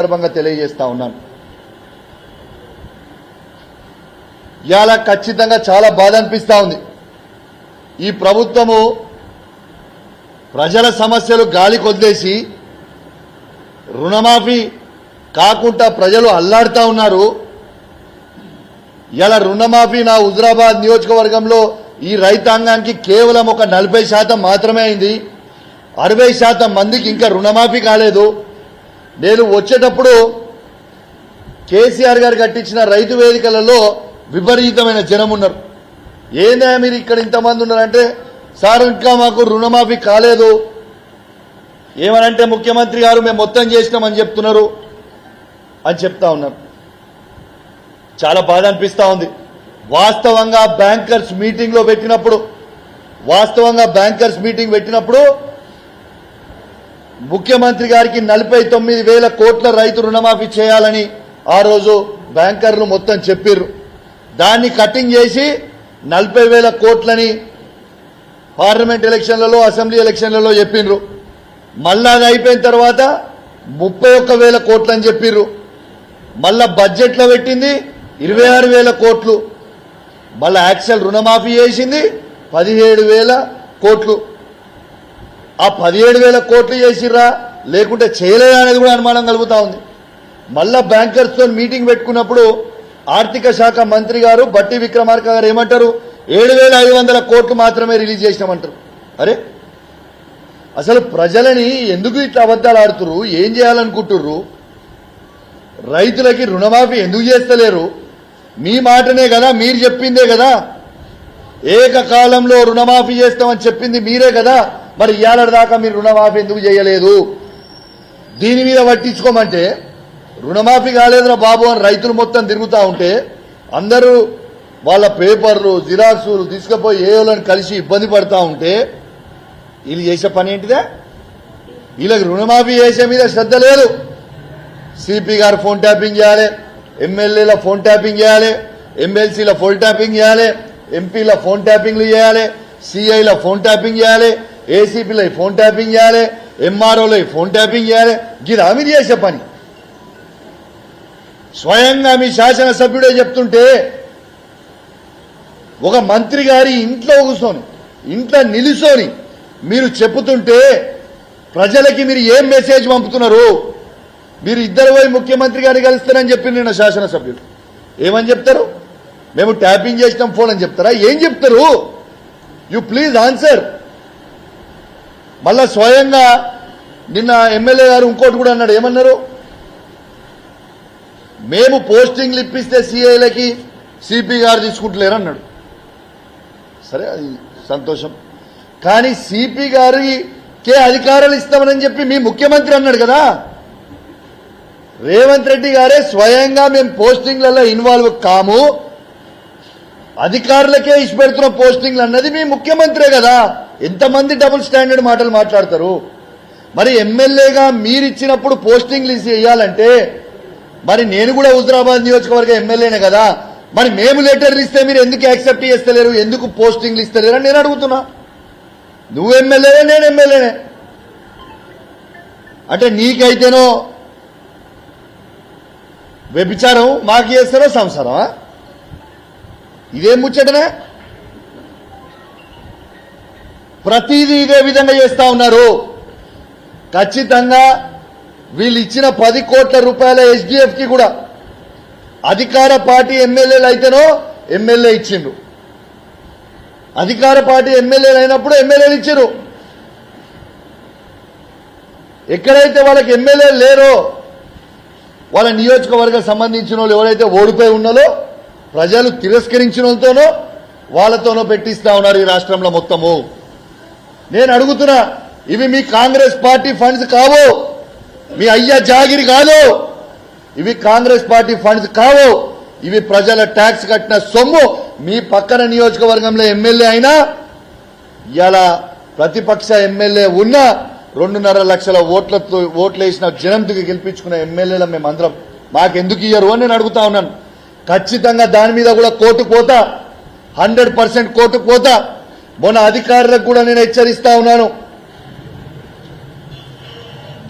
సందర్భంగా తెలియజేస్తా ఉన్నాను. ఇవాళ ఖచ్చితంగా చాలా బాధ అనిపిస్తా ఉంది. ఈ ప్రభుత్వము ప్రజల సమస్యలు గాలికి వదిలేసి రుణమాఫీ కాకుండా ప్రజలు అల్లాడుతూ ఉన్నారు. ఇలా రుణమాఫీ నా హుజురాబాద్ నియోజకవర్గంలో ఈ రైతాంగానికి కేవలం ఒక 40% మాత్రమే అయింది. 60% మందికి ఇంకా రుణమాఫీ కాలేదు. నేను వచ్చేటప్పుడు కేసీఆర్ గారు కట్టించిన రైతు వేదికలలో విపరీతమైన జనం ఉన్నారు. ఏందా మీరు ఇక్కడ ఇంతమంది ఉన్నారంటే, సార్ ఇంకా మాకు రుణమాఫీ కాలేదు ఏమనంటే ముఖ్యమంత్రి గారు మేము మొత్తం చేసినామని చెప్తున్నారు అని చెప్తా ఉన్నారు. చాలా బాధ అనిపిస్తా ఉంది. వాస్తవంగా బ్యాంకర్స్ మీటింగ్ పెట్టినప్పుడు ముఖ్యమంత్రి గారికి 49,000 కోట్ల రైతు రుణమాఫీ చేయాలని ఆ రోజు బ్యాంకర్లు మొత్తం చెప్పిర్రు. దాన్ని కటింగ్ చేసి 40,000 కోట్లని పార్లమెంట్ ఎలక్షన్లలో అసెంబ్లీ ఎలక్షన్లలో చెప్పిండ్రు. మళ్ళా అది అయిపోయిన తర్వాత 31,000 కోట్లు అని చెప్పిర్రు. మళ్ళా బడ్జెట్లో పెట్టింది 26,000 కోట్లు. మళ్ళా యాక్చువల్ రుణమాఫీ చేసింది 17,000 కోట్లు. ఆ 17,000 కోట్లు చేసిర్రా లేకుంటే చేయలేదా అనేది కూడా అనుమానం కలుగుతా ఉంది. మళ్ళా బ్యాంకర్స్తో మీటింగ్ పెట్టుకున్నప్పుడు ఆర్థిక శాఖ మంత్రి గారు బట్టి విక్రమార్క గారు ఏమంటారు, 7,500 కోట్లు మాత్రమే రిలీజ్ చేసినామంటారు. అరే అసలు ప్రజలని ఎందుకు ఇట్లా అబద్ధాలు ఆడుతురు? ఏం చేయాలనుకుంటుర్రు? రైతులకి రుణమాఫీ ఎందుకు చేస్తలేరు? మీ మాటనే కదా, మీరు చెప్పిందే కదా. ఏకకాలంలో రుణమాఫీ చేస్తామని చెప్పింది మీరే కదా. మరి ఇవాళ దాకా మీరు రుణమాఫీ ఎందుకు చేయలేదు? దీని మీద పట్టించుకోమంటే రుణమాఫీ కాలేదురా బాబు అని రైతులు మొత్తం తిరుగుతూ ఉంటే అందరూ వాళ్ళ పేపర్లు జిరాక్సులు తీసుకుపోయి ఏఓలను కలిసి ఇబ్బంది పడతా ఉంటే వీళ్ళు చేసే పని ఏంటిదే? వీళ్ళకి రుణమాఫీ చేసే మీద శ్రద్ధ లేదు. సిపి గారు ఫోన్ ట్యాపింగ్ చేయాలి, ఎమ్మెల్యేల ఫోన్ ట్యాపింగ్ చేయాలి, ఎమ్మెల్సీల ఫోన్ ట్యాపింగ్ చేయాలి, ఎంపీల ఫోన్ ట్యాపింగ్లు చేయాలి, సిఐల ఫోన్ ట్యాపింగ్ చేయాలి, ఏసీపీల ఫోన్ ట్యాపింగ్ చేయాలి, ఎంఆర్ఓల ఫోన్ ట్యాపింగ్ చేయాలి. గిదా మీరు చేసే పని? స్వయంగా మీ శాసనసభ్యుడే చెప్తుంటే ఒక మంత్రి గారి ఇంట్లో కూర్చొని ఇంట్లో నిలుసొని మీరు చెప్పుతుంటే ప్రజలకి మీరు ఏం మెసేజ్ పంపుతున్నారు? మీరు ఇద్దరు పోయి ముఖ్యమంత్రి గారిని కలుస్తారని చెప్పింది నిన్న శాసనసభ్యులు. ఏమని చెప్తారు? మేము ట్యాపింగ్ చేసినాం ఫోన్ అని చెప్తారా? ఏం చెప్తారు? You please answer. మళ్ళా స్వయంగా నిన్న ఎమ్మెల్యే గారు ఇంకోటి కూడా అన్నాడు. ఏమన్నారు? మేము పోస్టింగ్లు ఇప్పిస్తే సిఐలకి సిపి గారు తీసుకుంటలేరు అన్నాడు. సరే, అది సంతోషం. కానీ సిపి గారికే అధికారాలు ఇస్తామని చెప్పి మీ ముఖ్యమంత్రి అన్నాడు కదా. రేవంత్ రెడ్డి గారే స్వయంగా మేము పోస్టింగ్లలో ఇన్వాల్వ్ కాము, అధికారులకే ఇచ్చిపెడుతున్న పోస్టింగ్లు అన్నది మీ ముఖ్యమంత్రే కదా. ఎంతమంది డబుల్ స్టాండర్డ్ మాటలు మాట్లాడతారు? మరి ఎమ్మెల్యేగా మీరిచ్చినప్పుడు పోస్టింగ్లు ఇవ్వాలంటే మరి నేను కూడా హుజురాబాద్ నియోజకవర్గ ఎమ్మెల్యేనే కదా. మరి మేము లెటర్లు ఇస్తే మీరు ఎందుకు యాక్సెప్ట్ చేస్తలేరు? ఎందుకు పోస్టింగ్లు ఇస్తలేరు అని నేను అడుగుతున్నా. నువ్వు ఎమ్మెల్యేనే, నేను ఎమ్మెల్యేనే. అంటే నీకైతేనో వ్యభిచారం, మాకు చేస్తారో సంసారమా? ఇదేం ముచ్చటనే? ప్రతిదీ ఇదే విధంగా చేస్తా ఉన్నారు. ఖచ్చితంగా వీళ్ళు ఇచ్చిన 10 కోట్ల రూపాయల ఎస్డిఎఫ్ కి కూడా అధికార పార్టీ ఎమ్మెల్యేలు అయితేనో ఎమ్మెల్యే ఇచ్చిండ్రు. అధికార పార్టీ ఎమ్మెల్యేలు అయినప్పుడు ఎమ్మెల్యేలు ఇచ్చారు. ఎక్కడైతే వాళ్ళకి ఎమ్మెల్యేలు లేరో వాళ్ళ నియోజకవర్గం సంబంధించిన వాళ్ళు ఎవరైతే ఓడిపోయి ఉన్నారో ప్రజలు తిరస్కరించిన వాళ్ళతోనో వాళ్ళతోనో పెట్టిస్తా ఉన్నారు ఈ రాష్ట్రంలో మొత్తము. నేను అడుగుతున్నా, ఇవి మీ కాంగ్రెస్ పార్టీ ఫండ్స్ కావు, మీ అయ్యా జాగిరి కాదు. ఇవి కాంగ్రెస్ పార్టీ ఫండ్స్ కావు. ఇవి ప్రజల ట్యాక్స్ కట్టిన సొమ్ము. మీ పక్కన నియోజకవర్గంలో ఎమ్మెల్యే అయినా ఇలా ప్రతిపక్ష ఎమ్మెల్యే ఉన్నా 2.5 లక్షల ఓట్లు వేసిన జనంతుకి గెలిపించుకున్న ఎమ్మెల్యేల మేమందరం మాకెందుకు ఇయ్యరు అని నేను అడుగుతా ఉన్నాను. ఖచ్చితంగా దాని మీద కూడా కోర్టుకు పోతా, 100% కోర్టుకు పోతా. మొన్న అధికారులకు కూడా నేను హెచ్చరిస్తా ఉన్నాను.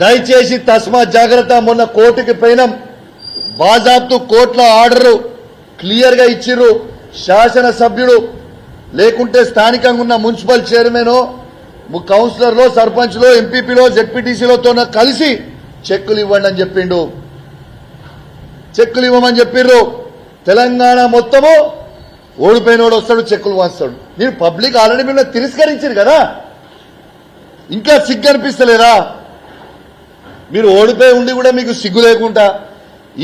దయచేసి తస్మా జాగ్రత్త. మొన్న కోర్టుకి పోయినాం, బాజాబ్తు కోర్టుల ఆర్డర్ క్లియర్ గా ఇచ్చిర్రు. శాసనసభ్యుడు లేకుంటే స్థానికంగా ఉన్న మున్సిపల్ చైర్మన్, కౌన్సిలర్లో, సర్పంచ్లో, ఎంపీపీలో, జెడ్పీటీసీలతో కలిసి చెక్కులు ఇవ్వండి అని చెప్పిండు. చెక్కులు ఇవ్వమని చెప్పిర్రు. తెలంగాణ మొత్తము ఓడిపోయినోడు వస్తాడు, చెక్కులు వాస్తాడు. మీరు పబ్లిక్ ఆల్రెడీ మిమ్మల్ని తిరస్కరించారు కదా, ఇంకా సిగ్గు అనిపిస్తలేదా? మీరు ఓడిపోయి ఉండి కూడా మీకు సిగ్గు లేకుండా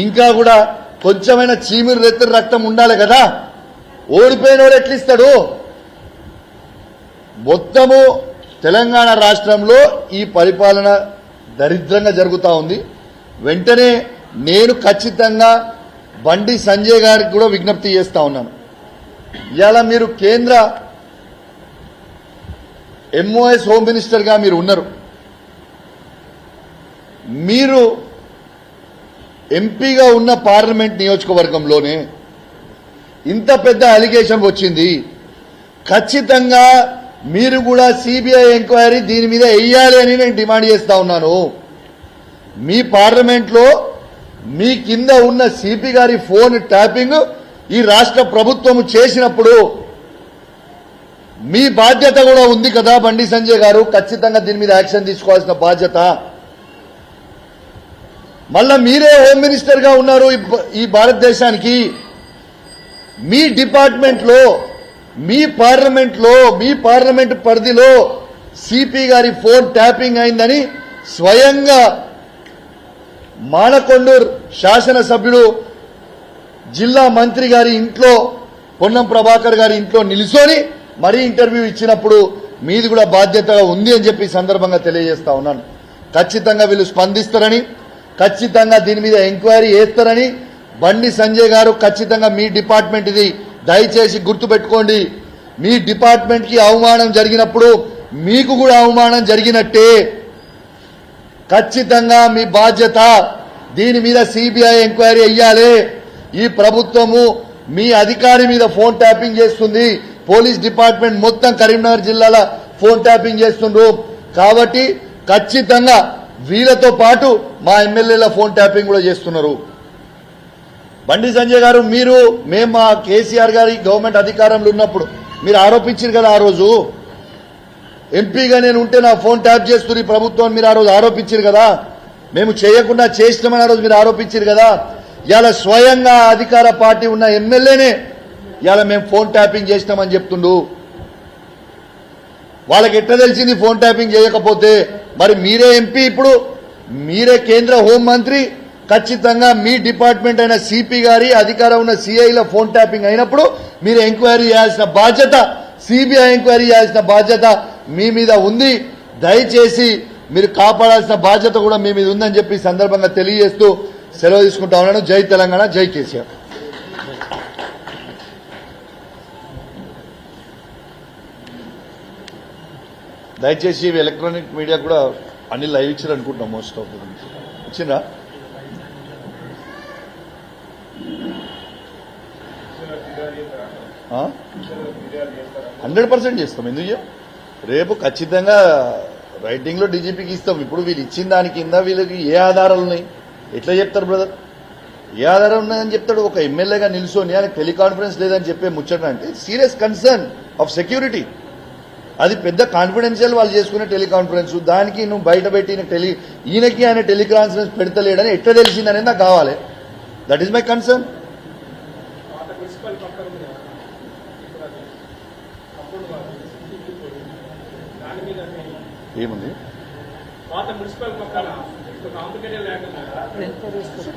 ఇంకా కూడా కొంచెమైనా చీమిరి రెత్తిరి రక్తం ఉండాలి కదా. ఓడిపోయినోడు ఎట్లిస్తాడు? మొత్తము తెలంగాణ రాష్ట్రంలో ఈ పరిపాలన దరిద్రంగా జరుగుతూ ఉంది. వెంటనే నేను ఖచ్చితంగా బండి సంజయ్ గారికి కూడా విజ్ఞప్తి చేస్తా ఉన్నాను. ఇవాళ మీరు కేంద్ర ఎంఓఎస్ హోమ్ మినిస్టర్గా మీరు ఉన్నారు. మీరు ఎంపీగా ఉన్న పార్లమెంట్ నియోజకవర్గంలోనే ఇంత పెద్ద అలిగేషన్ వచ్చింది. ఖచ్చితంగా మీరు కూడా సిబిఐ ఎంక్వైరీ దీని మీద వేయాలి అని నేను డిమాండ్ చేస్తా ఉన్నాను. మీ పార్లమెంట్లో మీ కింద ఉన్న సిపి గారి ఫోన్ ట్యాపింగ్ ఈ రాష్ట్ర ప్రభుత్వం చేసినప్పుడు మీ బాధ్యత కూడా ఉంది కదా బండి సంజయ్ గారు. ఖచ్చితంగా దీని మీద యాక్షన్ తీసుకోవాల్సిన బాధ్యత. మళ్ళా మీరే హోమ్ మినిస్టర్ గా ఉన్నారు ఈ భారతదేశానికి. మీ డిపార్ట్మెంట్లో, మీ పార్లమెంట్ పరిధిలో సిపి గారి ఫోన్ ట్యాపింగ్ అయిందని స్వయంగా మానకొండూరు శాసనసభ్యుడు జిల్లా మంత్రి గారి ఇంట్లో, పొన్నం ప్రభాకర్ గారి ఇంట్లో నిలుసొని మరీ ఇంటర్వ్యూ ఇచ్చినప్పుడు మీది కూడా బాధ్యత ఉంది అని చెప్పి సందర్భంగా తెలియజేస్తా ఉన్నాను. ఖచ్చితంగా వీళ్ళు స్పందిస్తారని, ఖచ్చితంగా దీని మీద ఎంక్వైరీ చేస్తారని. బండి సంజయ్ గారు ఖచ్చితంగా మీ డిపార్ట్మెంట్ ఇది, దయచేసి గుర్తుపెట్టుకోండి. మీ డిపార్ట్మెంట్ కి అవమానం జరిగినప్పుడు మీకు కూడా అవమానం జరిగినట్టే. ఖచ్చితంగా మీ బాధ్యత. దీని మీద సిబిఐ ఎంక్వైరీ అయ్యాలి. ఈ ప్రభుత్వము మీ అధికారి మీద ఫోన్ ట్యాపింగ్ చేస్తుంది. పోలీస్ డిపార్ట్మెంట్ మొత్తం కరీంనగర్ జిల్లాలో ఫోన్ ట్యాపింగ్ చేస్తుండ్రు. కాబట్టి ఖచ్చితంగా వీళ్ళతో పాటు మా ఎమ్మెల్యేల ఫోన్ ట్యాపింగ్ కూడా చేస్తున్నారు. బండి సంజయ్ గారు, మేము మా కేసీఆర్ గారి గవర్నమెంట్ అధికారంలో ఉన్నప్పుడు మీరు ఆరోపించారు కదా, ఆ రోజు ఎంపీగా నేను ఉంటే నా ఫోన్ ట్యాప్ చేస్తున్నారు ఈ ప్రభుత్వం మీరు ఆ రోజు ఆరోపించారు కదా. మేము చేయకుండా చేసినామని ఆ రోజు మీరు ఆరోపించారు కదా. ఇవాళ స్వయంగా అధికార పార్టీ ఉన్న ఎమ్మెల్యేనే ఇవాళ మేము ఫోన్ ట్యాపింగ్ చేసినామని చెప్తుండు. వాళ్ళకి ఎట్లా తెలిసింది ఫోన్ ట్యాపింగ్ చేయకపోతే? మరి మీరే ఎంపీ, ఇప్పుడు మీరే కేంద్ర హోంమంత్రి. ఖచ్చితంగా మీ డిపార్ట్మెంట్ అయిన సిపి గారి, అధికారం ఉన్న సిఐల ఫోన్ ట్యాపింగ్ అయినప్పుడు మీరు ఎంక్వైరీ చేయాల్సిన బాధ్యత, సిబిఐ ఎంక్వైరీ చేయాల్సిన బాధ్యత మీ మీద ఉంది. దయచేసి మీరు కాపాడాల్సిన బాధ్యత కూడా మీ మీద ఉందని చెప్పి సందర్భంగా తెలియజేస్తూ సెలవు తీసుకుంటా ఉన్నాను. జై తెలంగాణ, జై కేసీఆర్. దయచేసి ఎలక్ట్రానిక్ మీడియా కూడా అన్ని లైవ్ ఇచ్చారు అనుకుంటున్నాం. మోస్ట్ ఆఫ్ ఇచ్చిందా? ఆ? 100% చేస్తాం. ఎందుకు రేపు ఖచ్చితంగా రైటింగ్ లో డీజీపీకి ఇస్తాం. ఇప్పుడు వీళ్ళు ఇచ్చిన దాని కింద వీళ్ళకి ఏ ఆధారాలు ఉన్నాయి? ఎట్లా చెప్తారు బ్రదర్? ఏ ఆధారం ఉన్నదని చెప్తాడు? ఒక ఎమ్మెల్యేగా నిల్చొని ఆయన టెలికాన్ఫరెన్స్ లేదని చెప్పే ముచ్చట అంటే సీరియస్ కన్సర్న్ ఆఫ్ సెక్యూరిటీ. అది పెద్ద కాన్ఫిడెన్షియల్ వాళ్ళు చేసుకునే టెలికాన్ఫరెన్స్. దానికి నువ్వు బయట పెట్టిన ఈయనకి ఆయన టెలికాన్ఫరెన్స్ పెడతలేడని ఎట్లా తెలిసిందనేది నాకు కావాలి. That is my concern. ఏముంది?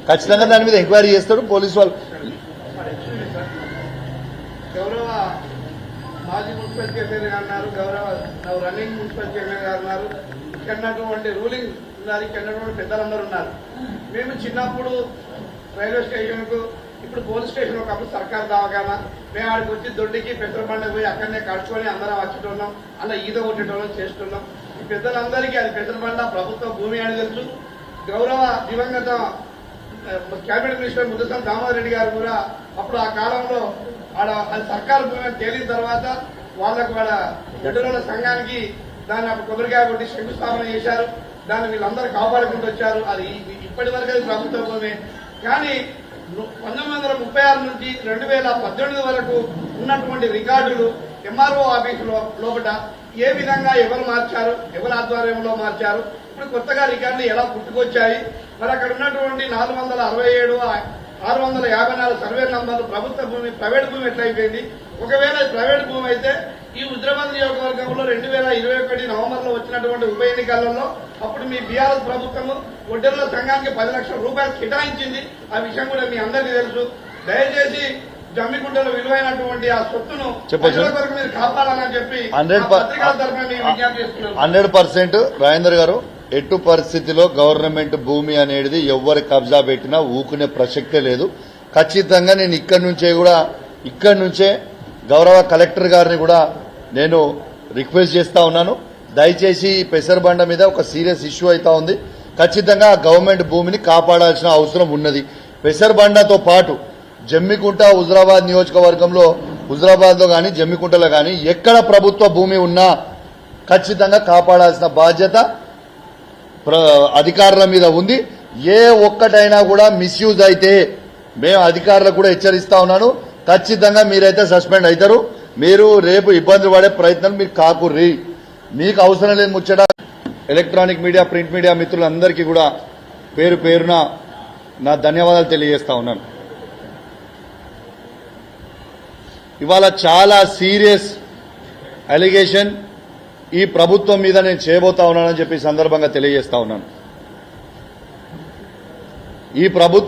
ఖచ్చితంగా దాని మీద ఎంక్వైరీ చేస్తాడు పోలీసు వాళ్ళు. గౌరవ మాజీ మున్సిపల్ చైర్మన్ గారు అన్నారు, గౌరవ రన్నింగ్ మున్సిపల్ చైర్మన్ గారు అన్నారు, ఇక్కడ రూలింగ్ ఉన్నారు, ఇక్కడ పెద్దలందరూ ఉన్నారు. మేము చిన్నప్పుడు రైల్వే స్టేషన్ కు, ఇప్పుడు పోలీస్ స్టేషన్ ఒకప్పుడు సర్కార్ దావగానా, మేము ఆడికి వచ్చి దొడ్డికి పెసరబండకు పోయి అక్కడనే కడుచుకొని అందరం వచ్చేటోళ్ళం, అలా ఈత కొట్టేటోళ్ళం, చేసేటోళ్ళం. ఈ పెద్దలందరికీ అది పెసరబండ ప్రభుత్వ భూమి అని తెలుసు. గౌరవ దివంగత కేబినెట్ మినిస్టర్ ముద్దసం దామోదర్ రెడ్డి గారు కూడా అప్పుడు ఆ కాలంలో అది సర్కారు భూమి తేలిన తర్వాత వాళ్ళకు వాళ్ళ గడ్డలోని సంఘానికి దాన్ని అప్పుడు కొబ్బరికాయ కొట్టి శంకుస్థాపన చేశారు. దాన్ని వీళ్ళందరూ కాపాడుకుంటూ వచ్చారు. అది ఇప్పటి వరకు అది ప్రభుత్వ భూమే. కానీ 1936 నుంచి 2018 వరకు ఉన్నటువంటి రికార్డులు ఎంఆర్ఓ ఆఫీసులో లోపల ఏ విధంగా ఎవరు మార్చారు, ఎవరి ఆధ్వర్యంలో మార్చారు, ఇప్పుడు కొత్తగా రికార్డులు ఎలా పుట్టుకొచ్చాయి, మరి అక్కడ ఉన్నటువంటి 467, 654 సర్వే నంబర్లు ప్రభుత్వ భూమి, ప్రైవేట్ భూమి ఎట్లయిపోయింది? ఒకవేళ ప్రైవేట్ భూమి అయితే ఈ హుజరాబాద్ నియోజకవర్గంలో 2021 నవంబర్లో వచ్చినటువంటి ఉప ఎన్నికలలో అప్పుడు మీ బీఆర్ఎస్ ప్రభుత్వము ఒడ్డెర్ల సంఘానికి 10 లక్షల రూపాయలు కేటాయించింది. ఆ విషయం కూడా మీ అందరికీ తెలుసు. దయచేసి జమ్మిగుంటలో విలువైనటువంటి ఆ సొత్తును ప్రజల కొరకు మీరు కాపాడాలని చెప్పి పత్రికల తరఫున మేము విజ్ఞప్తి చేస్తున్నాం. 100% రాజేందర్ గారు, ఎటు పరిస్థితిలో గవర్నమెంట్ భూమి అనేది ఎవరి కబ్జా పెట్టినా ఊకునే ప్రసక్తే లేదు. ఖచ్చితంగా నేను ఇక్కడి నుంచే గౌరవ కలెక్టర్ గారిని కూడా నేను రిక్వెస్ట్ చేస్తా ఉన్నాను. దయచేసి ఈ పెసరబండ మీద ఒక సీరియస్ ఇష్యూ అవుతా ఉంది. ఖచ్చితంగా గవర్నమెంట్ భూమిని కాపాడాల్సిన అవసరం ఉన్నది. పెసరబండతో పాటు జమ్మికుంట, హుజరాబాద్ నియోజకవర్గంలో, హుజరాబాద్ లో గాని జమ్మికుంటలో గాని ఎక్కడ ప్రభుత్వ భూమి ఉన్నా ఖచ్చితంగా కాపాడాల్సిన బాధ్యత అధికారుల మీద ఉంది. ఏ ఒక్కటైనా కూడా మిస్యూజ్ అయితే మేము అధికారులకు కూడా హెచ్చరిస్తా ఉన్నాను. ఖచ్చితంగా మీరైతే సస్పెండ్ అవుతారు. మీరు రేపు ఇబ్బంది పడే ప్రయత్నం మీరు కాకుర్రి. మీకు అవసరం లేని ముచ్చట. ఎలక్ట్రానిక్ మీడియా, ప్రింట్ మీడియా మిత్రులందరికీ కూడా పేరు పేరున నా ధన్యవాదాలు తెలియజేస్తా ఉన్నాను. ఇవాళ చాలా సీరియస్ అలిగేషన్ ఈ ప్రభుత్వం మీద నేను చేయబోతా ఉన్నానని చెప్పి సందర్భంగా తెలియజేస్తా ఉన్నాను. ఈ ప్రభుత్వం